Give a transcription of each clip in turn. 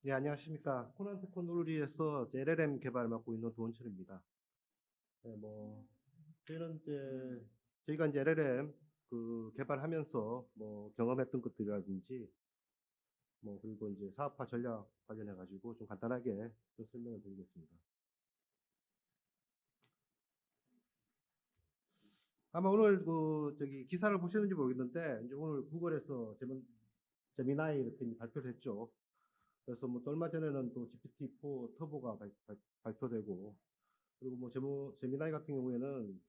네, 안녕하십니까. 코난 테크놀로지에서 LLM 개발을 맡고 있는 도원철입니다. 네, 저희는 저희가 이제 LLM 개발하면서 경험했던 것들이라든지, 그리고 이제 사업화 전략 관련해가지고 좀 간단하게 좀 설명을 드리겠습니다. 아마 오늘 기사를 보셨는지 모르겠는데, 이제 오늘 구글에서 제미나이 이렇게 이제 발표를 했죠. 그래서 또 얼마 전에는 또 GPT-4 터보가 발표되고, 그리고 제미나이 같은 경우에는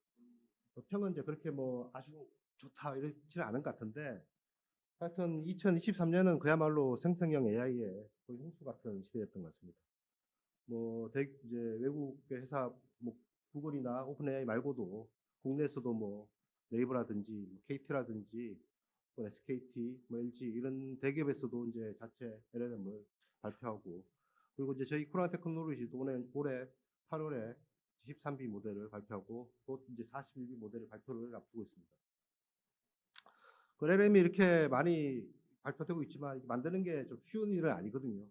평은 이제 그렇게 아주 좋다 이렇지는 않은 것 같은데, 하여튼 2023년은 그야말로 생성형 AI의 거의 홍수 같은 시대였던 것 같습니다. 이제 외국의 회사, 구글이나 오픈 AI 말고도 국내에서도 네이버라든지 KT라든지 SKT, LG 이런 대기업에서도 이제 자체 LLM을 발표하고, 그리고 이제 저희 코로나 테크놀로지도 올해 8월에 13B 모델을 발표하고 곧 이제 41B 모델을 발표를 앞두고 있습니다. 그 LLM이 이렇게 많이 발표되고 있지만 만드는 게 좀 쉬운 일은 아니거든요.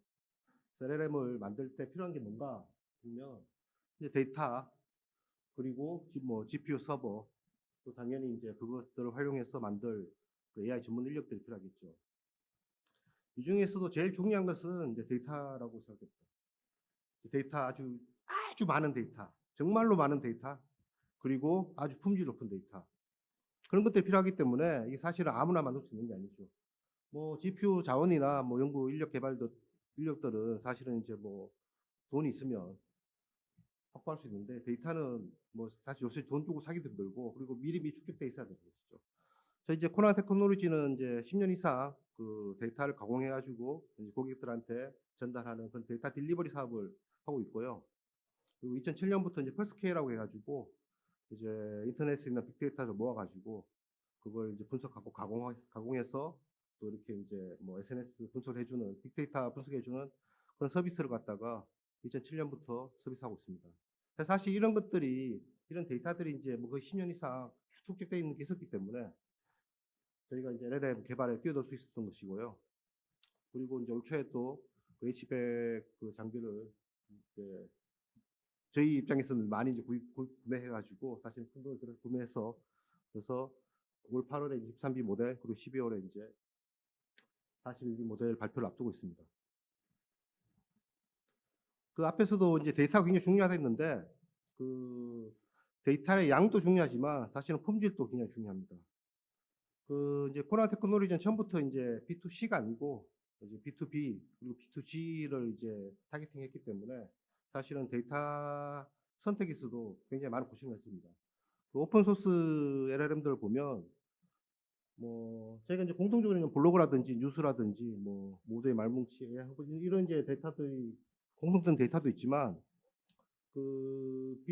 LLM을 만들 때 필요한 게 뭔가 보면 이제 데이터, 그리고 GPU 서버, 또 당연히 이제 그것들을 활용해서 만들 그 AI 전문 인력들이 필요하겠죠. 이 중에서도 제일 중요한 것은 이제 데이터라고 생각합니다. 데이터 아주 많은 데이터, 정말로 많은 데이터, 그리고 아주 품질 높은 데이터. 그런 것들이 필요하기 때문에 이게 사실은 아무나 만들 수 있는 게 아니죠. GPU 자원이나 연구 인력들은 사실은 이제 돈이 있으면 확보할 수 있는데, 데이터는 사실 요새 돈 주고 사기도 힘들고, 그리고 미리미리 축적돼 있어야 되는 것이죠. 저희 이제 코나 테크놀로지는 이제 10년 이상 그 데이터를 가공해가지고 이제 고객들한테 전달하는 그런 데이터 딜리버리 사업을 하고 있고요. 그리고 2007년부터 이제 펄스케이라고 해가지고 이제 인터넷에 있는 빅데이터를 모아가지고 그걸 이제 분석하고 가공해서 또 이렇게 이제 SNS 분석을 해주는 빅데이터 분석해주는 그런 서비스를 갖다가 2007년부터 서비스하고 있습니다. 사실 이런 데이터들이 이제 거의 10년 이상 축적되어 있는 게 있었기 때문에 저희가 이제 LLM 개발에 뛰어들 수 있었던 것이고요. 그리고 이제 올 초에 또그 H100 그 장비를 이제 저희 입장에서는 많이 이제 구매해가지고 사실 큰 돈을 구매해서, 그래서 올 8월에 23B 모델, 그리고 12월에 이제 41B 모델 발표를 앞두고 있습니다. 그 앞에서도 이제 데이터가 굉장히 중요하다 했는데, 그 데이터의 양도 중요하지만 사실은 품질도 굉장히 중요합니다. 그 이제 코로나 테크놀로지는 처음부터 이제 B2C가 아니고 이제 B2B 그리고 B2G를 이제 타겟팅했기 때문에 사실은 데이터 선택에서도 굉장히 많은 고심을 했습니다. 그 오픈 소스 LLM들을 보면 저희가 이제 공통적으로 블로그라든지 뉴스라든지 모두의 말뭉치 이런 이제 데이터들이 공통된 데이터도 있지만, 그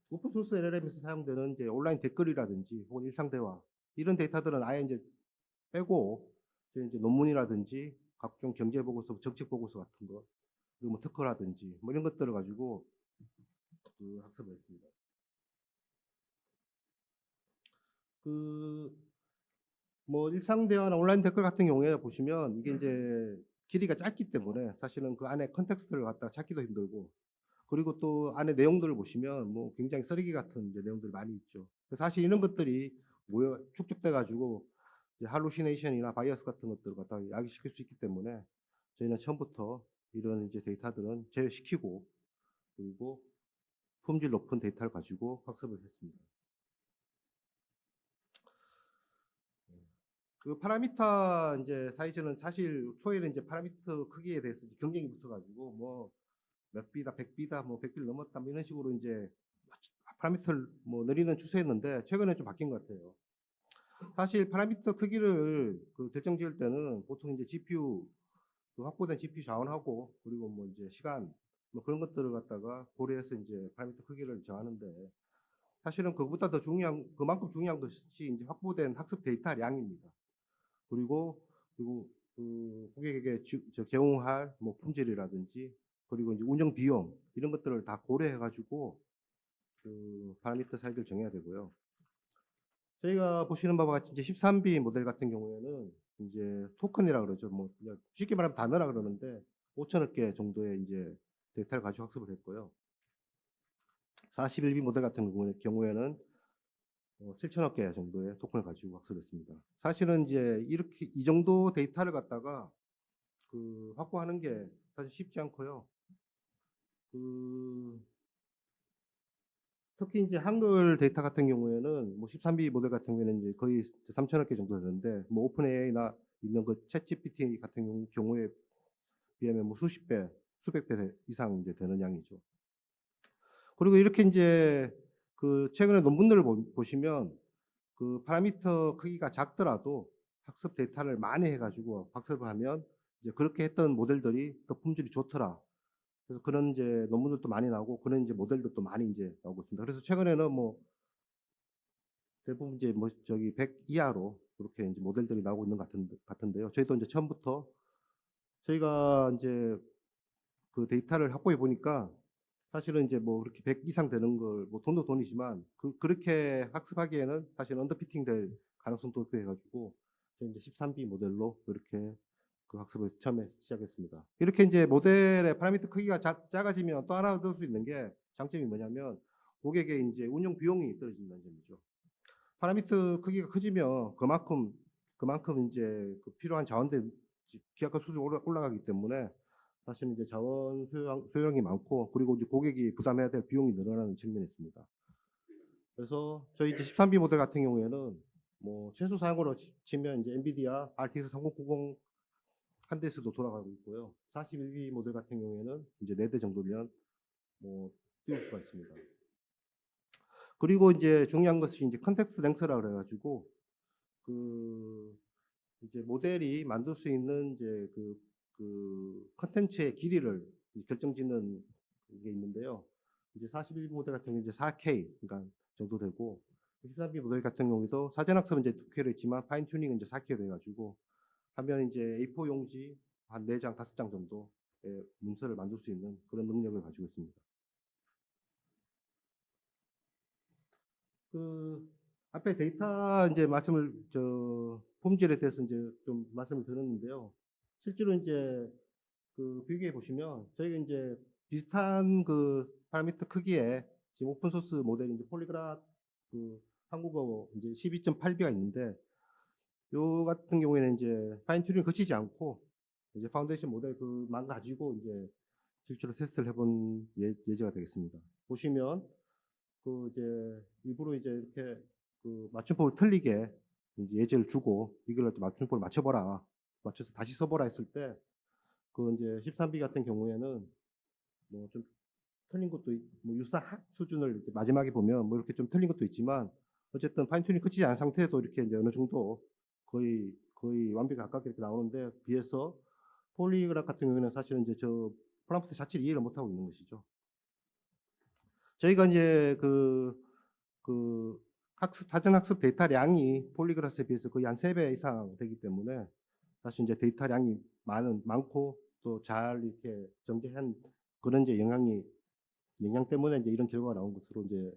오픈 소스 LLM에서 사용되는 이제 온라인 댓글이라든지 혹은 일상 대화 이런 데이터들은 아예 이제 빼고 이제 논문이라든지 각종 경제 보고서, 정책 보고서 같은 거, 그리고 특허라든지 이런 것들을 가지고 그 학습을 했습니다. 그 일상 대화나 온라인 댓글 같은 경우에 보시면 이게 이제 길이가 짧기 때문에 사실은 그 안에 컨텍스트를 갖다가 찾기도 힘들고, 그리고 또 안에 내용들을 보시면 굉장히 쓰레기 같은 이제 내용들이 많이 있죠. 사실 이런 것들이 모여 축적돼 가지고 할루시네이션이나 바이어스 같은 것들을 갖다가 야기시킬 수 있기 때문에 저희는 처음부터 이런 이제 데이터들은 제외시키고, 그리고 품질 높은 데이터를 가지고 학습을 했습니다. 그 파라미터 이제 사이즈는 사실 초에는 이제 파라미터 크기에 대해서 경쟁이 붙어가지고 몇 비다, 100비다, 100비를 넘었다 이런 식으로 이제 파라미터를 늘리는 추세였는데 최근에 좀 바뀐 것 같아요. 사실 파라미터 크기를 결정 지을 때는 보통 이제 GPU 확보된 GPU 자원하고, 그리고 이제 시간 그런 것들을 갖다가 고려해서 이제 파라미터 크기를 정하는데, 사실은 그만큼 중요한 것이 이제 확보된 학습 데이터량입니다. 그리고 그 고객에게 제공할 품질이라든지, 그리고 이제 운영 비용 이런 것들을 다 고려해 가지고 그 파라미터 사이즈를 정해야 되고요. 저희가 보시는 바와 같이 이제 13B 모델 같은 경우에는 이제 토큰이라 그러죠. 쉽게 말하면 단어라 그러는데 5천억 개 정도의 이제 데이터를 가지고 학습을 했고요. 41B 모델 같은 경우에는 7천억 개 정도의 토큰을 가지고 학습했습니다. 사실은 이제 이렇게 이 정도 데이터를 갖다가 확보하는 게 사실 쉽지 않고요. 특히 이제 한글 데이터 같은 경우에는 뭐 13B 모델 같은 경우에는 이제 거의 3천억 개 정도 되는데, 뭐 오픈 AI나 있는 그 챗GPT 같은 경우에 비하면 뭐 수십 배, 수백 배 이상 이제 되는 양이죠. 그리고 이렇게 이제 최근에 논문들을 보시면 파라미터 크기가 작더라도 학습 데이터를 많이 해가지고 학습을 하면 이제 그렇게 했던 모델들이 더 품질이 좋더라. 그래서 그런 이제 논문들도 많이 나오고 그런 이제 모델들도 많이 이제 나오고 있습니다. 그래서 최근에는 뭐 대부분 이제 뭐 100 이하로 그렇게 이제 모델들이 나오고 있는 것 같은데요. 저희도 이제 처음부터 저희가 이제 데이터를 확보해 보니까 사실은 이제 뭐 그렇게 100 이상 되는 걸 뭐 돈도 돈이지만 그렇게 학습하기에는 사실 언더피팅 될 가능성도 있고 해가지고 저희 이제 13B 모델로 이렇게 학습을 처음에 시작했습니다. 이렇게 이제 모델의 파라미터 크기가 작아지면 또 하나 얻을 수 있는 게 장점이 뭐냐면 고객의 이제 운영 비용이 떨어진다는 점이죠. 파라미터 크기가 커지면 그만큼 이제 필요한 자원들 기하급 수준이 올라가기 때문에 사실 이제 자원 소요량이 많고, 그리고 이제 고객이 부담해야 될 비용이 늘어나는 측면이 있습니다. 그래서 저희 이제 13B 모델 같은 경우에는 뭐 최소 사용으로 치면 이제 엔비디아 RTX 3090 한 대수도 돌아가고 있고요. 41B 모델 같은 경우에는 이제 4대 정도면 뭐 띄울 수가 있습니다. 그리고 이제 중요한 것이 이제 컨텍스트 랭스라 그래가지고 이제 모델이 만들 수 있는 이제 컨텐츠의 길이를 결정짓는 게 있는데요. 이제 41B 모델 같은 경우 이제 4K 그러니까 정도 되고, 13B 모델 같은 경우도 사전학습은 이제 2K로 했지만 파인 튜닝은 이제 4K로 해가지고 하면 이제 A4 용지 한 4장, 5장 정도의 문서를 만들 수 있는 그런 능력을 가지고 있습니다. 앞에 데이터 이제 품질에 대해서 이제 좀 말씀을 드렸는데요. 실제로 이제 비교해 보시면 저희가 이제 비슷한 파라미터 크기의 지금 오픈 소스 모델 이제 폴리그라 한국어 이제 12.8B가 있는데, 요 같은 경우에는 이제 파인 튜닝 거치지 않고 이제 파운데이션 모델 그만 가지고 이제 실제로 테스트를 해본 예제가 되겠습니다. 보시면 이제 일부러 이제 이렇게 맞춤법을 틀리게 이제 예제를 주고 이걸 맞춤법을 맞춰보라, 맞춰서 다시 써보라 했을 때 이제 13B 같은 경우에는 뭐 좀 틀린 것도 뭐 유사학 수준을 이렇게 마지막에 보면 뭐 이렇게 좀 틀린 것도 있지만 어쨌든 파인 튜닝 끝이지 않은 상태에도 이렇게 이제 어느 정도 거의 완벽에 가깝게 이렇게 나오는데, 비해서 폴리그раф 같은 경우에는 사실은 이제 프롬프트 자체를 이해를 못하고 있는 것이죠. 저희가 이제 사전학습 데이터량이 폴리그라스에 비해서 거의 한 3배 이상 되기 때문에 사실 이제 데이터량이 많고 또 잘 이렇게 정제한 그런 이제 영향 때문에 이제 이런 결과가 나온 것으로 이제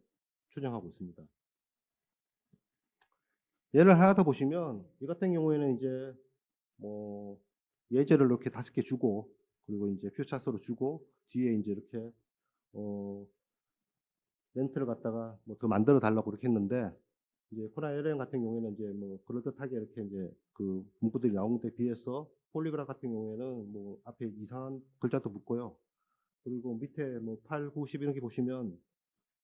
추정하고 있습니다. 예를 하나 더 보시면 이 같은 경우에는 이제 뭐 예제를 이렇게 5개 주고, 그리고 이제 퓨처스로 주고 뒤에 이제 이렇게 멘트를 갖다가 뭐 더 만들어 달라고 이렇게 했는데, 이제 코나 LM 같은 경우에는 이제 뭐 그럴듯하게 이렇게 이제 문구들이 나온 데 비해서 폴리그раф 같은 경우에는 뭐 앞에 이상한 글자도 붙고요. 그리고 밑에 뭐 8, 9, 10 이런 게 보시면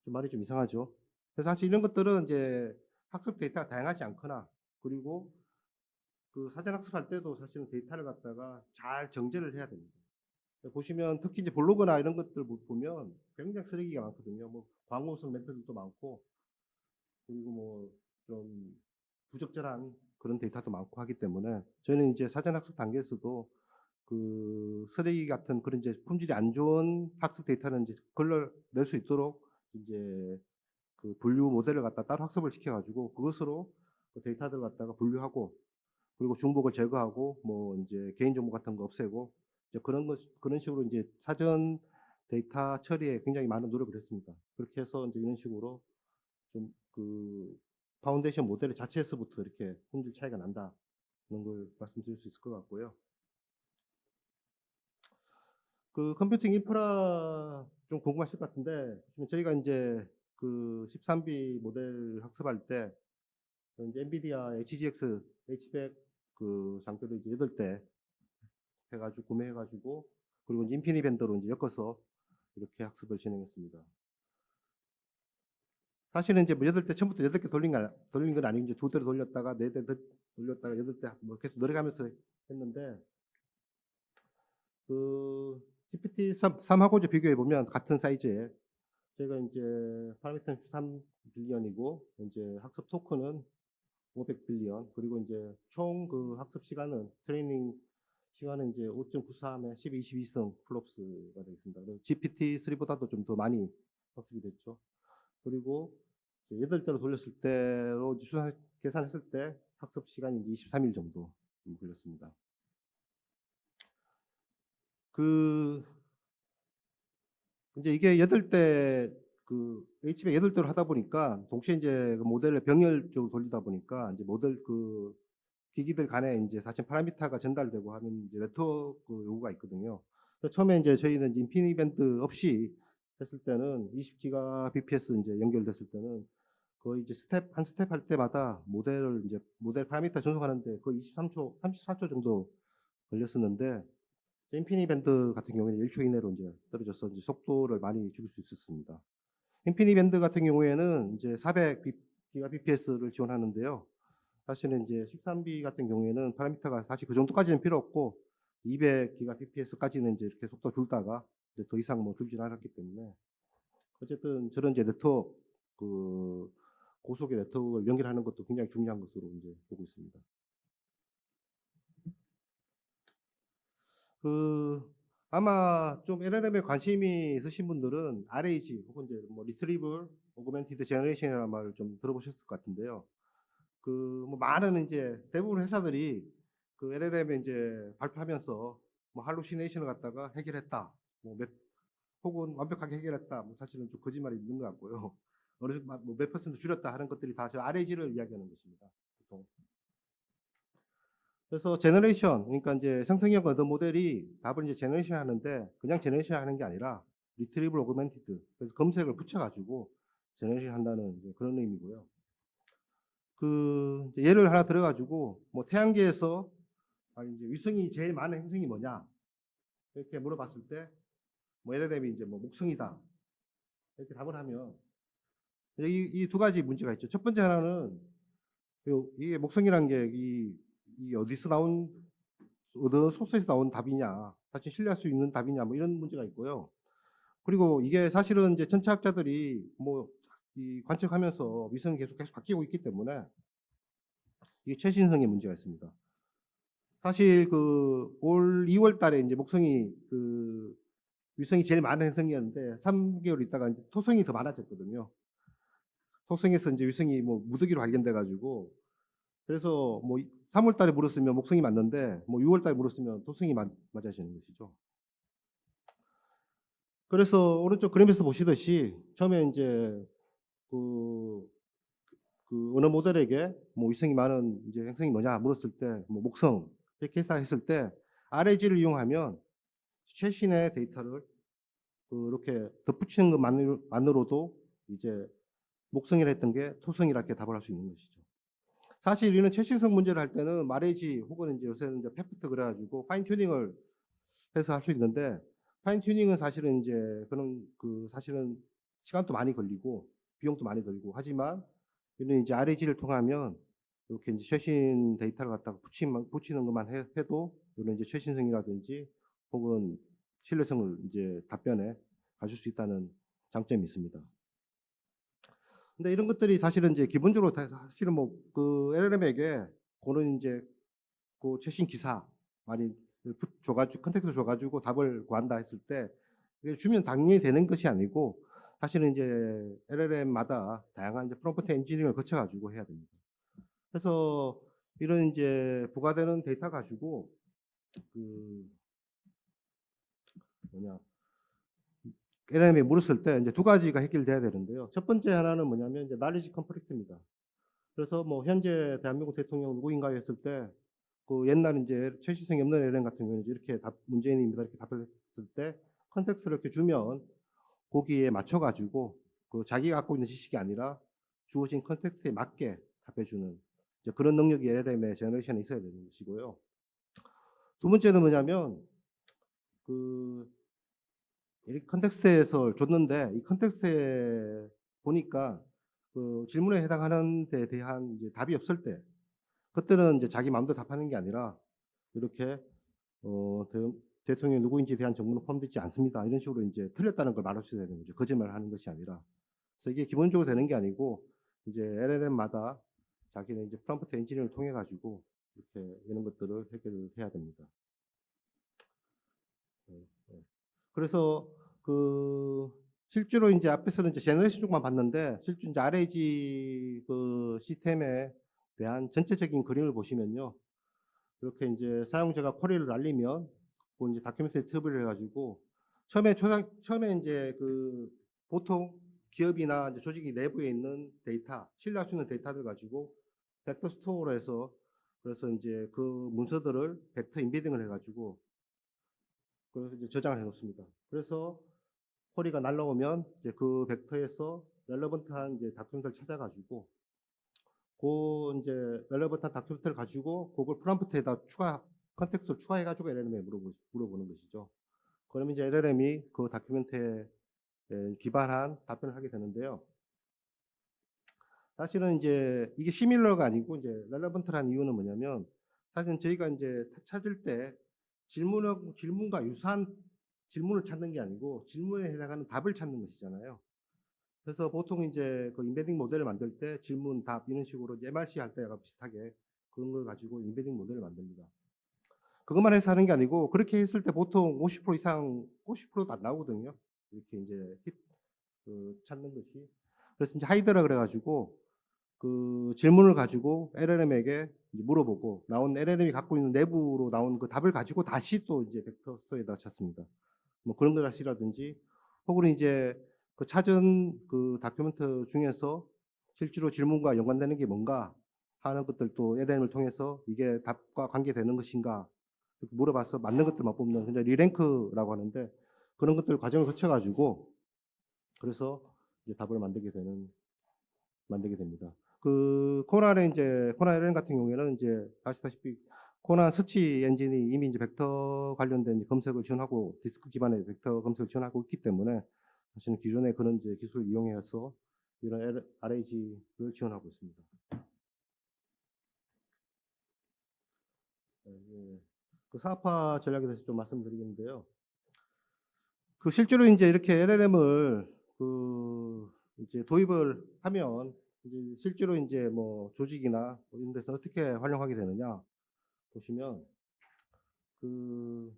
좀 말이 좀 이상하죠. 그래서 사실 이런 것들은 이제 학습 데이터가 다양하지 않거나, 그리고 사전 학습할 때도 사실은 데이터를 갖다가 잘 정제를 해야 됩니다. 보시면 특히 이제 블로그나 이런 것들 보면 굉장히 쓰레기가 많거든요. 뭐 광고성 멘트들도 많고, 그리고 뭐 좀 부적절한 그런 데이터도 많고 하기 때문에 저희는 이제 사전 학습 단계에서도 쓰레기 같은 그런 이제 품질이 안 좋은 학습 데이터는 이제 걸러낼 수 있도록 이제 분류 모델을 갖다 따로 학습을 시켜가지고 그것으로 데이터들을 갖다가 분류하고, 그리고 중복을 제거하고 뭐 이제 개인정보 같은 거 없애고 이제 그런 식으로 이제 사전 데이터 처리에 굉장히 많은 노력을 했습니다. 그렇게 해서 이제 이런 식으로 좀 파운데이션 모델 자체에서부터 이렇게 품질 차이가 난다는 걸 말씀드릴 수 있을 것 같고요. 그 컴퓨팅 인프라 좀 궁금하실 것 같은데, 지금 저희가 이제 그 13B 모델 학습할 때 이제 엔비디아 HGX H100 그 장표를 이제 8대 해가지고 구매해가지고, 그리고 이제 인피니밴드로 이제 엮어서 이렇게 학습을 진행했습니다. 사실은 이제 뭐 8대 처음부터 8개 돌린 건 아니고, 이제 2대로 돌렸다가 4대 돌렸다가 8대 뭐 계속 늘어가면서 했는데, 그 GPT-3하고 이제 비교해 보면 같은 사이즈에 저희가 이제 파라미터 13 빌리언이고, 이제 학습 토큰은 500 빌리언, 그리고 이제 총 그 학습 시간은 트레이닝 시간은 이제 5.93에 12, 22승 플롭스가 되겠습니다. GPT-3보다도 좀 더 많이 학습이 됐죠. 그리고 8대로 돌렸을 때로 계산했을 때 학습 시간이 이제 23일 정도 걸렸습니다. 그 이제 이게 8대 그 H100 8대로 하다 보니까 동시에 이제 그 모델을 병렬적으로 돌리다 보니까 이제 모델 그 기기들 간에 이제 사실 파라미터가 전달되고 하는 이제 네트워크 요구가 있거든요. 그래서 처음에 이제 저희는 이제 인피니밴드 없이 했을 때는 20기가bps 이제 연결됐을 때는 거의 이제 한 스텝 할 때마다 모델을 이제 모델 파라미터 전송하는데 거의 23초, 34초 정도 걸렸었는데, 인피니밴드 같은 경우에는 1초 이내로 이제 떨어져서 이제 속도를 많이 줄일 수 있었습니다. 인피니밴드 같은 경우에는 이제 400기가bps를 지원하는데요. 사실은 이제 13B 같은 경우에는 파라미터가 사실 그 정도까지는 필요 없고 200기가bps까지는 이제 이렇게 속도 줄다가 이제 더 이상 뭐 줄지는 않았기 때문에, 어쨌든 저런 이제 네트워크 그 고속의 네트워크를 연결하는 것도 굉장히 중요한 것으로 이제 보고 있습니다. 그 아마 좀 LLM에 관심이 있으신 분들은 RAG 혹은 이제 뭐 Retrieval Augmented Generation이라는 말을 좀 들어보셨을 것 같은데요. 그 뭐 많은 이제 대부분 회사들이 그 LLM에 이제 발표하면서 뭐 할루시네이션을 갖다가 해결했다, 뭐 혹은 완벽하게 해결했다, 뭐 사실은 좀 거짓말이 있는 것 같고요. 어느 정도 뭐몇 퍼센트 줄였다 하는 것들이 다 저 RAG를 이야기하는 것입니다, 보통. 그래서 제너레이션, 그러니까 이제 생성형 얻은 모델이 답을 이제 제너레이션 하는데, 그냥 제너레이션 하는 게 아니라 리트리블 오그멘티드, 그래서 검색을 붙여가지고 제너레이션 한다는 그런 의미고요. 그 예를 하나 들어가지고 뭐 태양계에서 이제 위성이 제일 많은 행성이 뭐냐 이렇게 물어봤을 때, 뭐 LLM이 이제 뭐 목성이다 이렇게 답을 하면 이 두 가지 문제가 있죠. 첫 번째 하나는 이게 목성이란 게 이 어디서 나온 어느 소스에서 나온 답이냐, 사실 신뢰할 수 있는 답이냐, 뭐 이런 문제가 있고요. 그리고 이게 사실은 이제 천체학자들이 뭐 이 관측하면서 위성이 계속 바뀌고 있기 때문에 이게 최신성의 문제가 있습니다. 사실 그 올 2월 달에 이제 목성이 그 위성이 제일 많은 행성이었는데 3개월 있다가 이제 토성이 더 많아졌거든요. 토성에서 이제 위성이 뭐 무더기로 발견돼 가지고, 그래서 뭐 3월 달에 물었으면 목성이 맞는데 뭐 6월 달에 물었으면 토성이 맞아지는 것이죠. 그래서 오른쪽 그림에서 보시듯이 처음에 이제 그, 그 어느 모델에게 뭐 위성이 많은 이제 행성이 뭐냐 물었을 때 뭐 목성 이렇게 해석했을 때 RAG를 이용하면 최신의 데이터를 그렇게 덧붙이는 것만으로도 이제 목성이라 했던 게 토성이라 이렇게 답을 할 수 있는 것이죠. 사실 우리는 최신성 문제를 할 때는 마레지 혹은 이제 요새는 이제 페프트 그래가지고 파인 튜닝을 해서 할 수 있는데, 파인 튜닝은 사실은 이제 그런 그 사실은 시간도 많이 걸리고 비용도 많이 들고 하지만, 이는 이제 RAG를 통하면 이렇게 이제 최신 데이터를 갖다가 붙이는 것만 해도 이런 이제 최신성이라든지 혹은 신뢰성을 이제 답변에 가질 수 있다는 장점이 있습니다. 근데 이런 것들이 사실은 이제 기본적으로 사실은 뭐 그 LLM에게 그런 이제 그 최신 기사 많이 줘가지고 컨텍스트 줘가지고 답을 구한다 했을 때 이게 주면 당연히 되는 것이 아니고, 사실은 이제 LLM마다 다양한 이제 프롬프트 엔지니어링을 거쳐가지고 해야 됩니다. 그래서 이런 이제 부과되는 데이터 가지고 그 뭐냐 LLM에 물었을 때 이제 두 가지가 해결돼야 되는데요. 첫 번째 하나는 뭐냐면 이제 날리지 컴플렉트입니다. 그래서 뭐 현재 대한민국 대통령 누구인가 했을 때 그 옛날 이제 최신성이 없는 LLM 같은 경우는 이렇게 문재인입니다 이렇게 답을 했을 때 컨텍스트를 이렇게 주면 거기에 맞춰 가지고 그 자기가 갖고 있는 지식이 아니라 주어진 컨텍스트에 맞게 답해 주는 이제 그런 능력이 LLM의 제너레이션에 있어야 되는 것이고요. 두 번째는 뭐냐면 그 이 컨텍스트에서 줬는데 이 컨텍스트에 보니까 그 질문에 해당하는 데 대한 이제 답이 없을 때 그때는 이제 자기 마음대로 답하는 게 아니라 이렇게 어 대 "대통령이 누구인지에 대한 정보는 포함되지 않습니다." 이런 식으로 인제 틀렸다는 걸 말할 수 있어야 되는 거죠. 거짓말을 하는 것이 아니라. 그래서 이게 기본적으로 되는 게 아니고 이제 LLM마다 자기네 이제 프롬프트 엔지니어를 통해 가지고 이렇게 이런 것들을 해결을 해야 됩니다. 네 네. 그래서 그 실제로 인제 앞에서는 이제 제너레이션 쪽만 봤는데 실제 인제 RAG 그 시스템에 대한 전체적인 그림을 보시면요. 이렇게 인제 사용자가 쿼리를 날리면 그 인제 다큐멘터리 트립을 해 가지고 처음에 인제 그 보통 기업이나 이제 조직이 내부에 있는 데이터, 신뢰할 수 있는 데이터들 가지고 벡터 스토어로 해서 그래서 인제 그 문서들을 벡터 임베딩을 해 가지고 그래서 이제 저장을 해 놓습니다. 그래서 쿼리가 날라오면 이제 그 벡터에서 렐러번트한 이제 다큐멘터리를 찾아 가지고 고 인제 렐러번트한 다큐멘터리를 가지고 고걸 프롬프트에다 추가 컨텍스트를 추가해 가지고 LLM에 물어보는 것이죠. 그러면 이제 LLM이 그 다큐멘터리에 기반한 답변을 하게 되는데요. 사실은 인제 이게 시밀러가 아니고 인제 렐러번트라는 이유는 뭐냐면 사실은 저희가 인제 찾을 때 질문과 유사한 질문을 찾는 게 아니고 질문에 해당하는 답을 찾는 것이잖아요. 그래서 보통 인제 그 임베딩 모델을 만들 때 질문, 답 이런 식으로 이제 MRC 할 때와 비슷하게 그런 걸 가지고 임베딩 모델을 만듭니다. 그것만 해서 하는 게 아니고 그렇게 했을 때 보통 50% 이상 50%도 안 나오거든요. 이렇게 인제 찾는 것이. 그래서 인제 하이드라 그래 가지고 그 질문을 가지고 LLM에게 이제 물어보고 나온 LLM이 갖고 있는 내부로 나온 그 답을 가지고 다시 또 이제 벡터 스토어에다 찾습니다. 뭐 그런 걸 하시라든지 혹은 이제 그 찾은 그 다큐멘트 중에서 실제로 질문과 연관되는 게 뭔가 하는 것들도 LLM을 통해서 이게 답과 관계되는 것인가 이렇게 물어봐서 맞는 것들만 뽑는 그냥 리랭크라고 하는데 그런 것들 과정을 거쳐 가지고 그래서 이제 답을 만들게 됩니다. 그 코난의 인제 코난 LLM 같은 경우에는 인제 아시다시피 코난 서치 엔진이 이미 이제 벡터 관련된 검색을 지원하고 디스크 기반의 벡터 검색을 지원하고 있기 때문에 사실은 기존의 그런 이제 기술을 이용해서 이런 RAG를 지원하고 있습니다. 예. 그 사업화 전략에 대해서 좀 말씀드리겠는데요. 그 실제로 인제 이렇게 LLM을 그 이제 도입을 하면 이제 실제로 인제 뭐 조직이나 뭐 이런 데서 어떻게 활용하게 되느냐 보시면 그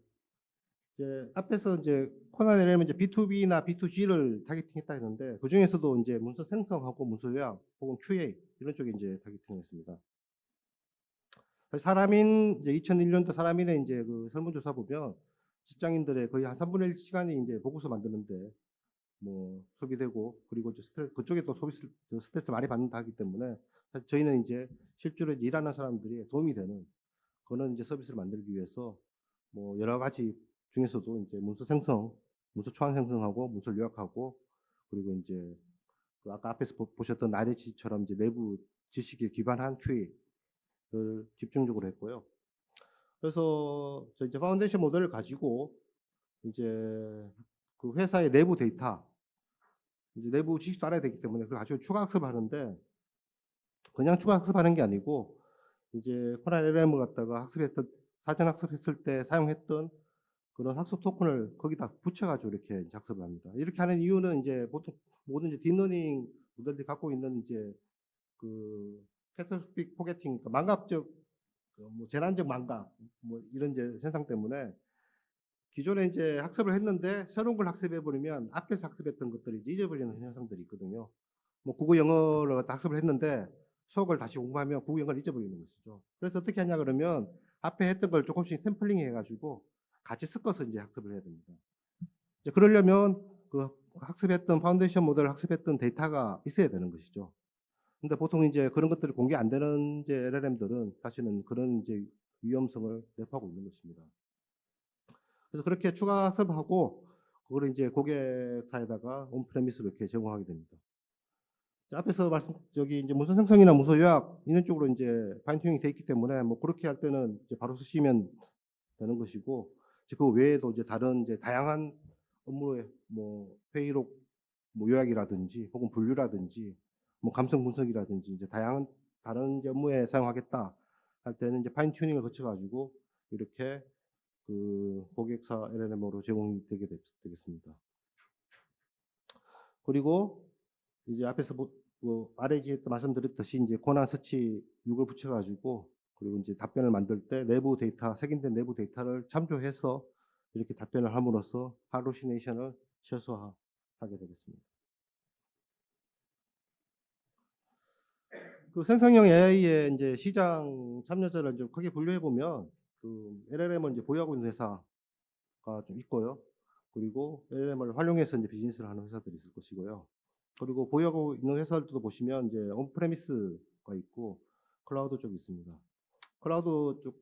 이제 앞에서 인제 코난 LLM은 이제 B2B나 B2G를 타겟팅했다 했는데 그중에서도 인제 문서 생성하고 문서 요약 혹은 QA 이런 쪽에 인제 타겟팅을 했습니다. 사람인 이제 2001 년도 사람인의 인제 그 설문조사 보면 직장인들의 거의 한 3분의 1 시간이 인제 보고서 만드는데 뭐 소비되고 그리고 이제 그쪽에 또 스트레스 많이 받는다 하기 때문에 사실 저희는 인제 실제로 이제 일하는 사람들이 도움이 되는 그런 이제 서비스를 만들기 위해서 뭐 여러 가지 중에서도 인제 문서 생성, 문서 초안 생성하고 문서를 요약하고 그리고 인제 그 아까 앞에서 보셨던 RH처럼 이제 내부 지식에 기반한 QA를 집중적으로 했고요. 그래서 저 이제 파운데이션 모델을 가지고 이제 그 회사의 내부 데이터 이제 내부 지식도 알아야 되기 때문에 그걸 가지고 추가 학습을 하는데 그냥 추가 학습하는 게 아니고 이제 코난 LLM을 갖다가 사전 학습했을 때 사용했던 그런 학습 토큰을 거기다 붙여 가지고 이렇게 이제 학습을 합니다. 이렇게 하는 이유는 인제 보통 모든 이제 딥러닝 모델들이 갖고 있는 이제 그 캐타스트로픽 포게팅 그러니까 망각적 그 뭐 재난적 망각 뭐 이런 이제 현상 때문에 기존에 인제 학습을 했는데 새로운 걸 학습해 버리면 앞에서 학습했던 것들을 이제 잊어버리는 현상들이 있거든요. 뭐 국어, 영어를 갖다 학습을 했는데 수학을 다시 공부하면 국어, 영어를 잊어버리는 것이죠. 그래서 어떻게 하냐 그러면 앞에 했던 걸 쪼끔씩 샘플링 해 가지고 같이 섞어서 인제 학습을 해야 됩니다. 이제 그러려면 그 학습했던 파운데이션 모델을 학습했던 데이터가 있어야 되는 것이죠. 근데 보통 인제 그런 것들이 공개 안 되는 이제 LLM들은 사실은 그런 이제 위험성을 내포하고 있는 것입니다. 그래서 그렇게 추가 학습하고 그거를 이제 고객사에다가 온프레미스로 이렇게 제공하게 됩니다. 자, 앞에서 저기 이제 문서 생성이나 문서 요약 이런 쪽으로 이제 파인 튜닝이 돼 있기 때문에 뭐 그렇게 할 때는 이제 바로 쓰시면 되는 것이고, 이제 그 외에도 이제 다른 이제 다양한 업무의 뭐 회의록 뭐 요약이라든지 혹은 분류라든지 뭐 감성 분석이라든지 이제 다양한 다른 이제 업무에 사용하겠다 할 때는 이제 파인 튜닝을 거쳐 가지고 이렇게 그 고객사 LLM으로 제공이 되겠습니다. 그리고 이제 앞에서 뭐 RAG 때 말씀드렸듯이 이제 권한 서치 6을 붙여 가지고, 그리고 이제 답변을 만들 때 내부 데이터, 색인된 내부 데이터를 참조해서 이렇게 답변을 함으로써 할루시네이션을 최소화하게 되겠습니다. 그 생성형 AI의 이제 시장 참여자를 좀 크게 분류해 보면, 그 LLM을 이제 보유하고 있는 회사가 좀 있고요. 그리고 LLM을 활용해서 이제 비즈니스를 하는 회사들이 있을 것이고요. 그리고 보유하고 있는 회사들도 보시면 이제 온프레미스가 있고 클라우드 쪽이 있습니다. 클라우드 쪽,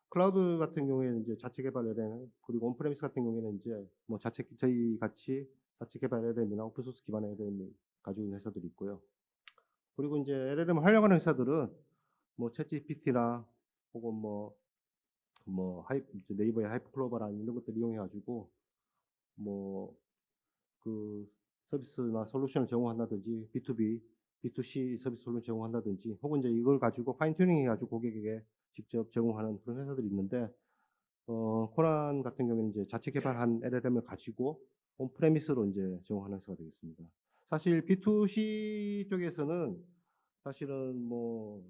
클라우드 같은 경우에는 이제 자체 개발 LLM, 그리고 온프레미스 같은 경우에는 이제 뭐 저희 같이 자체 개발 LLM이나 오픈 소스 기반의 LLM 가지고 있는 회사들이 있고요. 그리고 이제 LLM을 활용하는 회사들은 뭐 챗GPT나 혹은 네이버의 하이퍼클로버라는 이런 것들 이용해 가지고 뭐 그 서비스나 솔루션을 제공한다든지 B2B, B2C 서비스 솔루션 제공한다든지, 혹은 이제 이걸 가지고 파인 튜닝 해 가지고 고객에게 직접 제공하는 그런 회사들이 있는데, 코난 같은 경우에는 이제 자체 개발한 LLM을 가지고 온프레미스로 이제 제공하는 회사가 되겠습니다. 사실 B2C 쪽에서는 사실은 뭐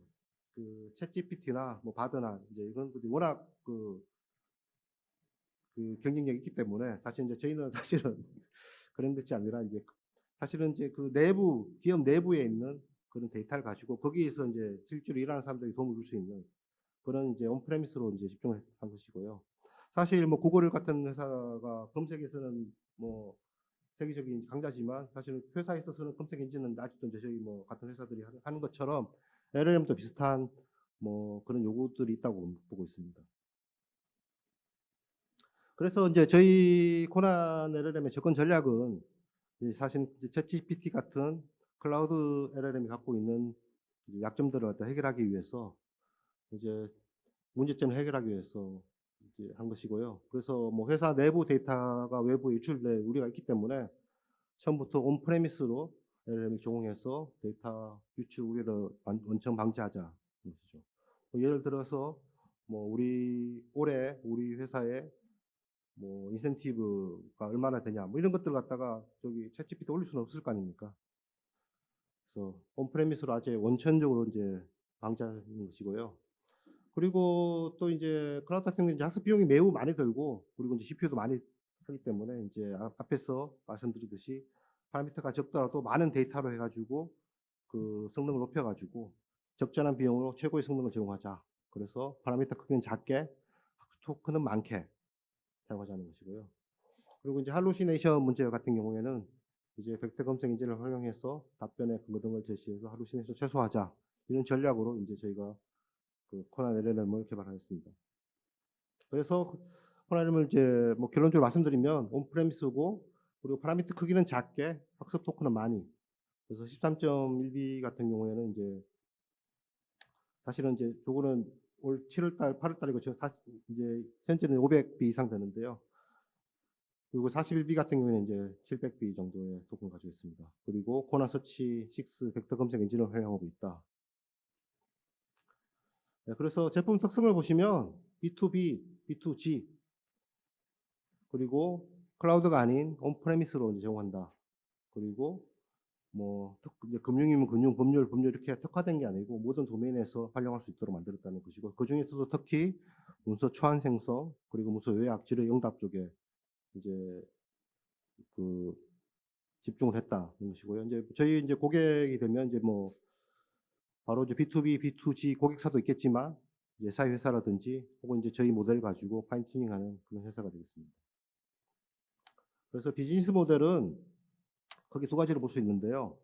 그 챗GPT나 뭐 바드나 이제 이런 것들이 워낙 그 경쟁력이 있기 때문에, 사실 이제 저희는 사실은 그런 것이 아니라 이제 사실은 이제 그 내부 기업 내부에 있는 그런 데이터를 가지고 거기에서 이제 실제로 일하는 사람들이 도움을 줄 수 있는 그런 이제 온프레미스로 이제 집중을 한 것이고요. 사실 뭐 구글 같은 회사가 검색에서는 뭐 세계적인 강자지만, 사실 회사에 있어서는 검색 엔진은 아직도 이제 저희 뭐 같은 회사들이 하는 것처럼 LLM도 비슷한 뭐 그런 요구들이 있다고 보고 있습니다. 그래서 이제 저희 코난 LLM의 접근 전략은 사실 이제 챗GPT 같은 클라우드 LLM이 갖고 있는 이제 약점들을 갖다 해결하기 위해서 이제 문제점을 해결하기 위해서 이제 한 것이고요. 그래서 뭐 회사 내부 데이터가 외부에 유출될 우려가 있기 때문에 처음부터 온프레미스로 LLM을 제공해서 데이터 유출 우려를 원천 방지하자는 것이죠. 뭐 예를 들어서 뭐 올해 우리 회사에 뭐 인센티브가 얼마나 되냐 뭐 이런 것들 갖다가 저기 챗GPT 올릴 수는 없을 거 아닙니까? 그래서 온프레미스로 아주 원천적으로 이제 방지하는 것이고요. 그리고 또 이제 클라우드 같은 경우는 이제 학습 비용이 매우 많이 들고, 그리고 이제 CPU도 많이 하기 때문에 이제 앞에서 말씀드렸듯이 파라미터가 적더라도 많은 데이터로 해 가지고 그 성능을 높여 가지고 적절한 비용으로 최고의 성능을 제공하자. 그래서 파라미터 크기는 작게 학습 토큰은 많게 사용하자는 것이고요. 그리고 이제 할루시네이션 문제 같은 경우에는 이제 벡터 검색 엔진을 활용해서 답변의 근거 등을 제시해서 할루시네이션 최소화하자. 이런 전략으로 이제 저희가 그 코난 LLM을 개발하였습니다. 그래서 코난 LLM을 이제 뭐 결론적으로 말씀드리면 온프레미스고, 그리고 파라미터 크기는 작게 학습 토큰은 많이. 그래서 13.1B 같은 경우에는 이제 사실은 이제 요거는 올 7월 달, 8월 달이고 이제 현재는 500B 이상 되는데요. 그리고 41B 같은 경우에는 이제 700B 정도의 토큰을 가지고 있습니다. 그리고 코난 서치 6 벡터 검색 엔진을 활용하고 있다. 네, 그래서 제품 특성을 보시면 B2B, B2G, 그리고 클라우드가 아닌 온프레미스로 이제 제공한다. 그리고 뭐 이제 금융이면 금융, 법률 이렇게 특화된 게 아니고 모든 도메인에서 활용할 수 있도록 만들었다는 것이고, 그 중에서도 특히 문서 초안 생성, 그리고 문서 요약, 질의 응답 쪽에 이제 그 집중을 했다는 것이고요. 이제 저희 이제 고객이 되면 이제 뭐 바로 이제 B2B, B2G 고객사도 있겠지만 이제 사회 회사라든지 혹은 이제 저희 모델 가지고 파인 튜닝하는 그런 회사가 되겠습니다. 그래서 비즈니스 모델은 크게 두 가지로 볼 수 있는데요.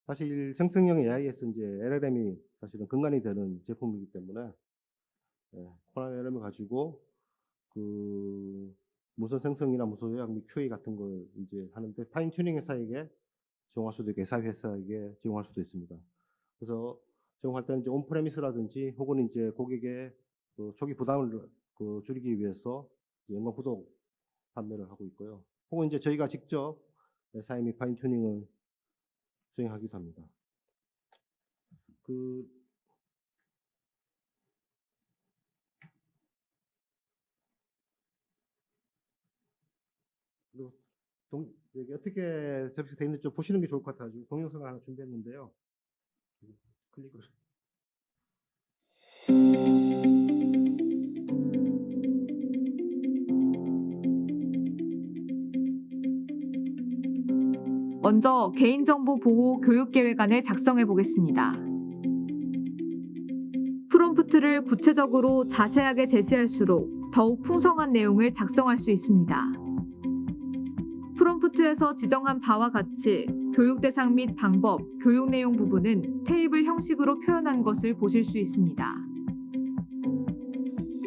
사실 생성형 AI에서 이제 LLM이 사실은 근간이 되는 제품이기 때문에 코난 LLM을 가지고 그 문서 생성이나 문서 요약 및 QA 같은 걸 이제 하는데 파인 튜닝 회사에게 제공할 수도 있고 SI 회사에게 제공할 수도 있습니다. 그래서 제공할 때는 이제 온프레미스라든지 혹은 이제 고객의 그 초기 부담을 줄이기 위해서 연관 구독 판매를 하고 있고요. 혹은 이제 저희가 직접 SI 및 파인 튜닝을 수행하기도 합니다. 그 여기 어떻게 서비스 되어 있는지 좀 보시는 게 좋을 것 같아가지고 동영상을 하나 준비했는데요. 클릭을. 먼저 개인정보 보호 교육계획안을 작성해 보겠습니다. 프롬프트를 구체적으로 자세하게 제시할수록 더욱 풍성한 내용을 작성할 수 있습니다. 프롬프트에서 지정한 바와 같이 교육 대상 및 방법, 교육 내용 부분은 테이블 형식으로 표현한 것을 보실 수 있습니다.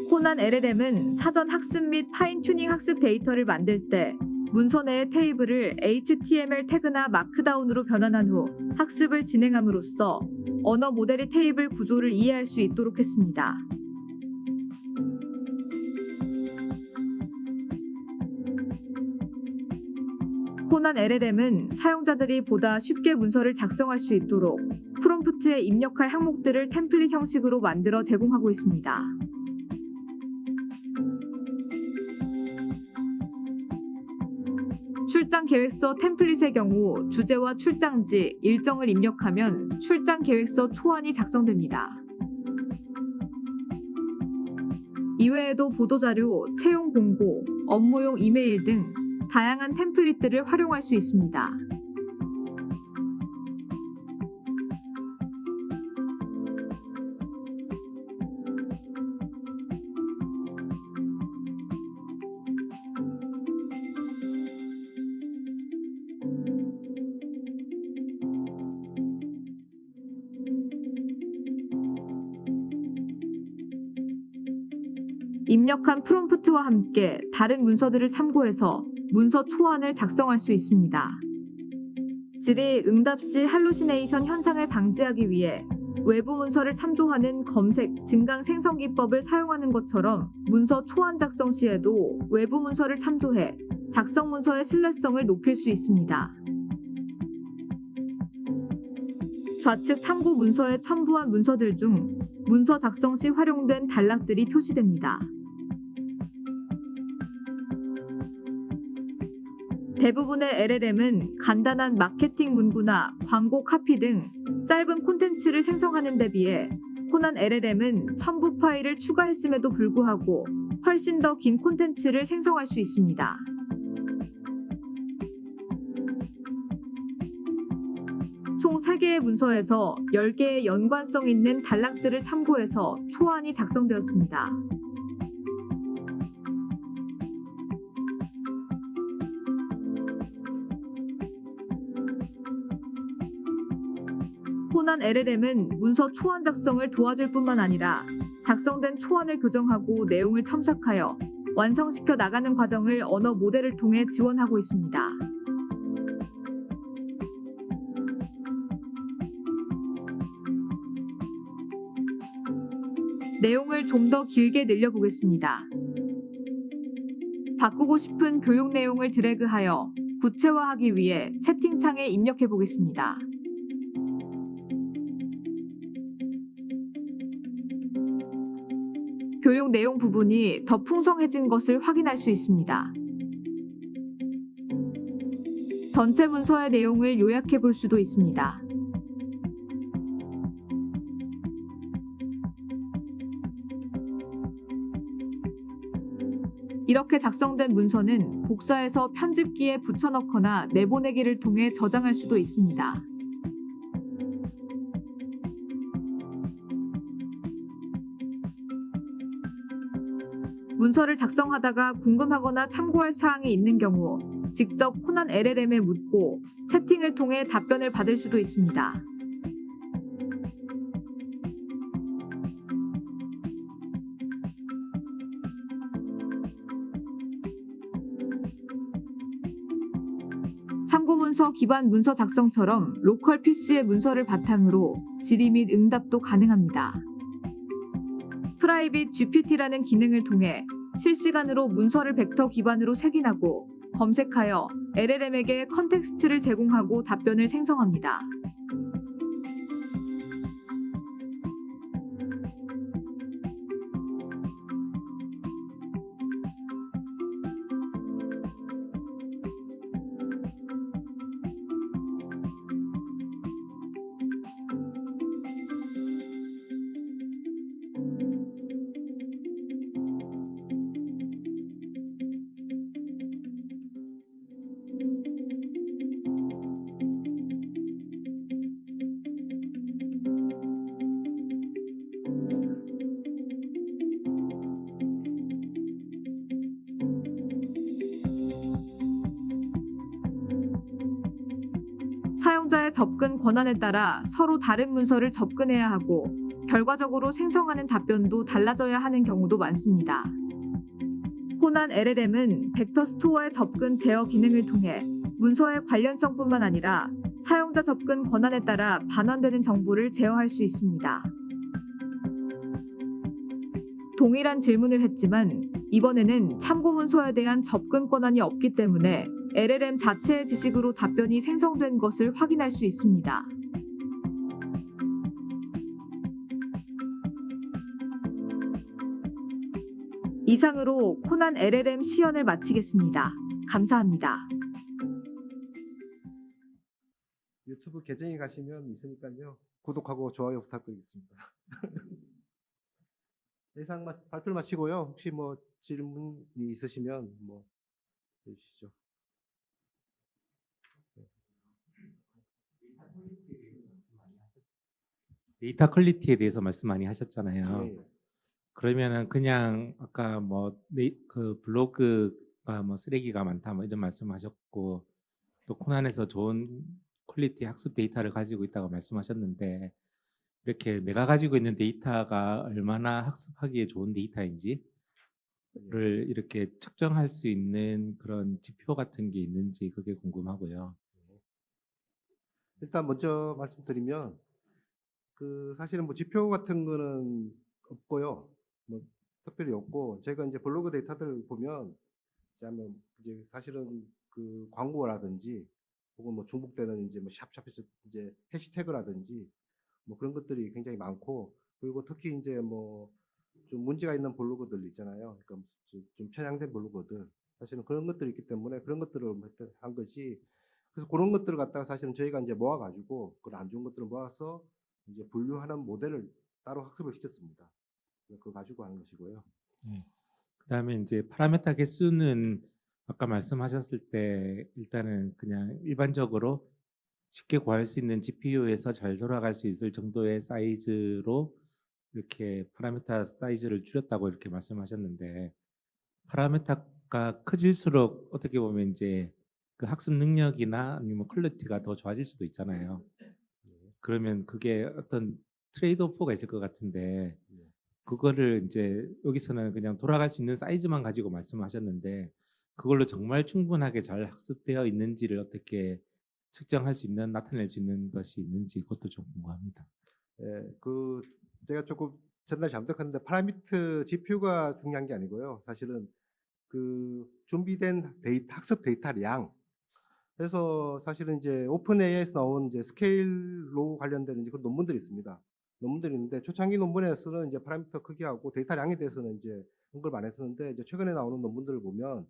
코난 LLM은 사전 학습 및 파인 튜닝 학습 데이터를 만들 때 문서 내의 테이블을 HTML 태그나 마크다운으로 변환한 후 학습을 진행함으로써 언어 모델이 테이블 구조를 이해할 수 있도록 했습니다. 코난 LLM은 사용자들이 보다 쉽게 문서를 작성할 수 있도록 프롬프트에 입력할 항목들을 템플릿 형식으로 만들어 제공하고 있습니다. 출장 계획서 템플릿의 경우 주제와 출장지, 일정을 입력하면 출장 계획서 초안이 작성됩니다. 이외에도 보도자료, 채용 공고, 업무용 이메일 등 다양한 템플릿들을 활용할 수 있습니다. 입력한 프롬프트와 함께 다른 문서들을 참고해서 문서 초안을 작성할 수 있습니다. 질의 응답 시 할루시네이션 현상을 방지하기 위해 외부 문서를 참조하는 검색, 증강 생성 기법을 사용하는 것처럼 문서 초안 작성 시에도 외부 문서를 참조해 작성 문서의 신뢰성을 높일 수 있습니다. 좌측 참고 문서에 첨부한 문서들 중 문서 작성 시 활용된 단락들이 표시됩니다. 대부분의 LLM은 간단한 마케팅 문구나 광고 카피 등 짧은 콘텐츠를 생성하는 데 비해 코난 LLM은 첨부 파일을 추가했음에도 불구하고 훨씬 더 긴 콘텐츠를 생성할 수 있습니다. 총 3개의 문서에서 10개의 연관성 있는 단락들을 참고해서 초안이 작성되었습니다. 코난 LLM은 문서 초안 작성을 도와줄 뿐만 아니라 작성된 초안을 교정하고 내용을 첨삭하여 완성시켜 나가는 과정을 언어 모델을 통해 지원하고 있습니다. 내용을 좀 더 길게 늘려보겠습니다. 바꾸고 싶은 교육 내용을 드래그하여 구체화하기 위해 채팅창에 입력해 보겠습니다. 교육 내용 부분이 더 풍성해진 것을 확인할 수 있습니다. 전체 문서의 내용을 요약해 볼 수도 있습니다. 이렇게 작성된 문서는 복사해서 편집기에 붙여넣거나 내보내기를 통해 저장할 수도 있습니다. 문서를 작성하다가 궁금하거나 참고할 사항이 있는 경우 직접 코난 LLM에 묻고 채팅을 통해 답변을 받을 수도 있습니다. 참고문서 기반 문서 작성처럼 로컬 PC의 문서를 바탕으로 질의 및 응답도 가능합니다. 프라이빗 GPT라는 기능을 통해 실시간으로 문서를 벡터 기반으로 색인하고 검색하여 LLM에게 컨텍스트를 제공하고 답변을 생성합니다. 사용자의 접근 권한에 따라 서로 다른 문서를 접근해야 하고 결과적으로 생성하는 답변도 달라져야 하는 경우도 많습니다. 호난 LLM은 벡터 스토어의 접근 제어 기능을 통해 문서의 관련성뿐만 아니라 사용자 접근 권한에 따라 반환되는 정보를 제어할 수 있습니다. 동일한 질문을 했지만 이번에는 참고문서에 대한 접근 권한이 없기 때문에 LLM 자체의 지식으로 답변이 생성된 것을 확인할 수 있습니다. 이상으로 코난 LLM 시연을 마치겠습니다. 감사합니다. 유튜브 계정에 가시면 있으니까요. 구독하고 좋아요 부탁드리겠습니다. 이상 발표를 마치고요. 혹시 뭐 질문이 있으시면 뭐 해주시죠. 데이터 퀄리티에 대해서 말씀 많이 하셨잖아요. 네. 그러면은 그냥 아까 뭐 그 블로그가 뭐 쓰레기가 많다 뭐 이런 말씀하셨고 또 코난에서 좋은 퀄리티 학습 데이터를 가지고 있다고 말씀하셨는데 이렇게 내가 가지고 있는 데이터가 얼마나 학습하기에 좋은 데이터인지를 이렇게 측정할 수 있는 그런 지표 같은 게 있는지 그게 궁금하고요. 일단 먼저 말씀드리면 사실은 뭐 지표 같은 거는 없고요. 뭐 특별히 없고 제가 이제 블로그 데이터들 보면 이제 사실은 그 광고라든지 혹은 뭐 중복되는 이제 뭐 샵샵에서 이제 해시태그라든지 뭐 그런 것들이 굉장히 많고 그리고 특히 이제 뭐 좀 문제가 있는 블로그들 있잖아요. 그러니까 좀 편향된 블로그들 사실은 그런 것들이 있기 때문에 그런 것들을 한 거지. 그래서 그런 것들을 갖다가 사실은 저희가 이제 모아가지고 그런 안 좋은 것들을 모아서 이제 분류하는 모델을 따로 학습을 시켰습니다. 그거 가지고 하는 것이고요. 네. 그다음에 이제 파라메타 개수는 아까 말씀하셨을 때 일단은 그냥 일반적으로 쉽게 구할 수 있는 GPU에서 잘 돌아갈 수 있을 정도의 사이즈로 이렇게 파라메타 사이즈를 줄였다고 이렇게 말씀하셨는데 파라메타가 커질수록 어떻게 보면 이제 그 학습 능력이나 아니면 퀄리티가 더 좋아질 수도 있잖아요. 그러면 그게 어떤 트레이드 오프가 있을 것 같은데 그거를 이제 여기서는 그냥 돌아갈 수 있는 사이즈만 가지고 말씀하셨는데 그걸로 정말 충분하게 잘 학습되어 있는지를 어떻게 측정할 수 있는 나타낼 수 있는 것이 있는지 그것도 좀 궁금합니다. 예, 제가 조금 전달 잘못했는데 파라미터 GPU가 중요한 게 아니고요. 사실은 준비된 학습 데이터량. 그래서 사실은 이제 오픈 AI에서 나온 이제 스케일로 관련된 이제 그 논문들이 있습니다. 논문들이 있는데 초창기 논문에서는 이제 파라미터 크기하고 데이터량에 대해서는 이제 언급을 안 했었는데 이제 최근에 나오는 논문들을 보면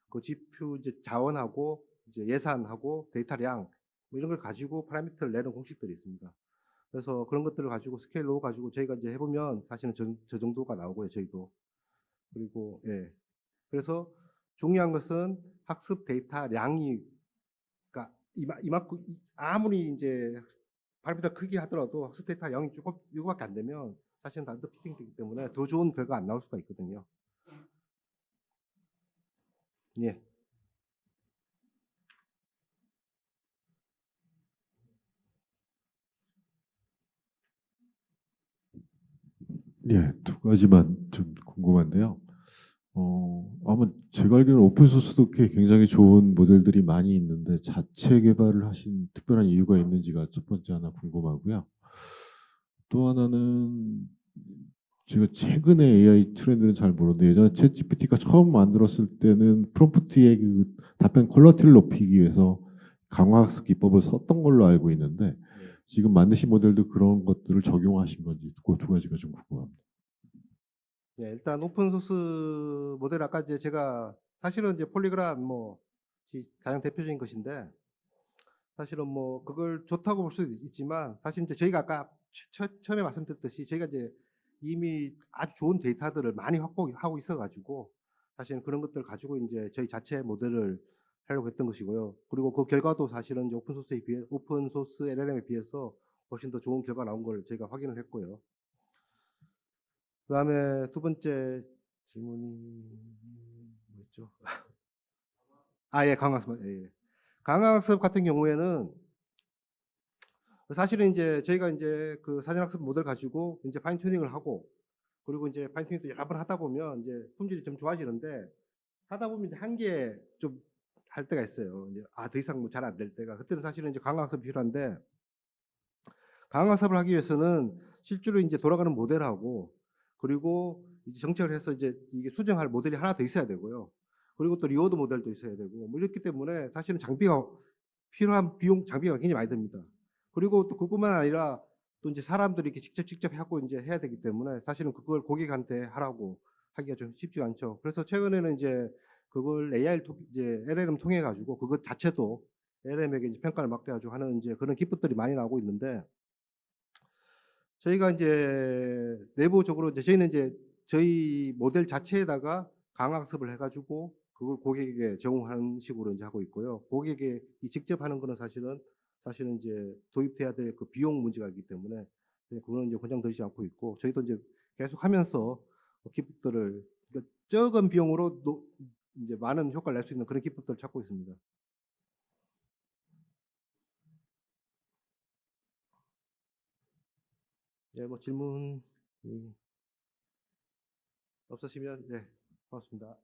그 GPU 이제 자원하고 이제 예산하고 데이터량 뭐 이런 걸 가지고 파라미터를 내는 공식들이 있습니다. 그래서 그런 것들을 가지고 스케일로 가지고 저희가 이제 해보면 사실은 저 정도가 나오고요, 저희도. 그리고 예, 그래서 중요한 것은 학습 데이터량이 그러니까 이만큼 아무리 이제 파라미터 크기 하더라도 학습 데이터량이 조금 이거밖에 안 되면 사실은 다 언더피팅 되기 때문에 더 좋은 결과 안 나올 수가 있거든요. 예. 예, 두 가지만 좀 궁금한데요. 아마 제가 알기로는 오픈소스도 굉장히 좋은 모델들이 많이 있는데 자체 개발을 하신 특별한 이유가 있는지가 첫 번째 하나 궁금하고요. 또 하나는 제가 최근에 AI 트렌드는 잘 모르는데 예전에 챗GPT가 처음 만들었을 때는 프롬프트의 그 답변 퀄리티를 높이기 위해서 강화학습 기법을 썼던 걸로 알고 있는데 지금 만드신 모델도 그런 것들을 적용하신 건지 그 두 가지가 좀 궁금합니다. 네, 일단 오픈 소스 모델 아까 이제 제가 사실은 이제 폴리그란 뭐 가장 대표적인 것인데 사실은 뭐 그걸 좋다고 볼 수도 있지만 사실 이제 저희가 아까 처음에 말씀드렸듯이 저희가 이제 이미 아주 좋은 데이터들을 많이 확보하고 있어가지고 사실은 그런 것들을 가지고 이제 저희 자체 모델을 하려고 했던 것이고요. 그리고 그 결과도 사실은 이제 오픈 소스 LLM에 비해서 훨씬 더 좋은 결과 나온 걸 저희가 확인을 했고요. 그다음에 두 번째 질문이 뭐였죠? 예, 강학습. 예, 예. 강학습 같은 경우에는 사실은 이제 저희가 이제 그 사전학습 모델 가지고 이제 파인 튜닝을 하고 그리고 이제 파인 튜닝도 여러 번 하다 보면 이제 품질이 좀 좋아지는데 하다 보면 이제 한계 좀 할 때가 있어요. 이제 더 이상 뭐 잘 안 될 때가 그때는 사실은 이제 강학습이 필요한데 강학습을 하기 위해서는 실제로 이제 돌아가는 모델하고 그리고 이제 정책을 해서 이제 이게 수정할 모델이 하나 더 있어야 되고요. 그리고 또 리워드 모델도 있어야 되고 뭐 이렇기 때문에 사실은 필요한 장비가 굉장히 많이 듭니다. 그리고 또 그뿐만 아니라 또 이제 사람들이 이렇게 직접 하고 이제 해야 되기 때문에 사실은 그걸 고객한테 하라고 하기가 좀 쉽지가 않죠. 그래서 최근에는 이제 그걸 이제 LLM 통해 가지고 그것 자체도 LLM에게 이제 평가를 맡겨 가지고 하는 이제 그런 기법들이 많이 나오고 있는데 저희가 이제 내부적으로 이제 저희는 이제 저희 모델 자체에다가 강학습을 해가지고 그걸 고객에게 제공하는 식으로 이제 하고 있고요. 고객이 직접 하는 거는 사실은 이제 도입돼야 될 그 비용 문제가 있기 때문에 그거는 이제 권장되지 않고 있고 저희도 이제 계속 하면서 기법들을 그러니까 적은 비용으로 이제 많은 효과를 낼 수 있는 그런 기법들을 찾고 있습니다. 네, 뭐 질문 없으시면 네, 고맙습니다.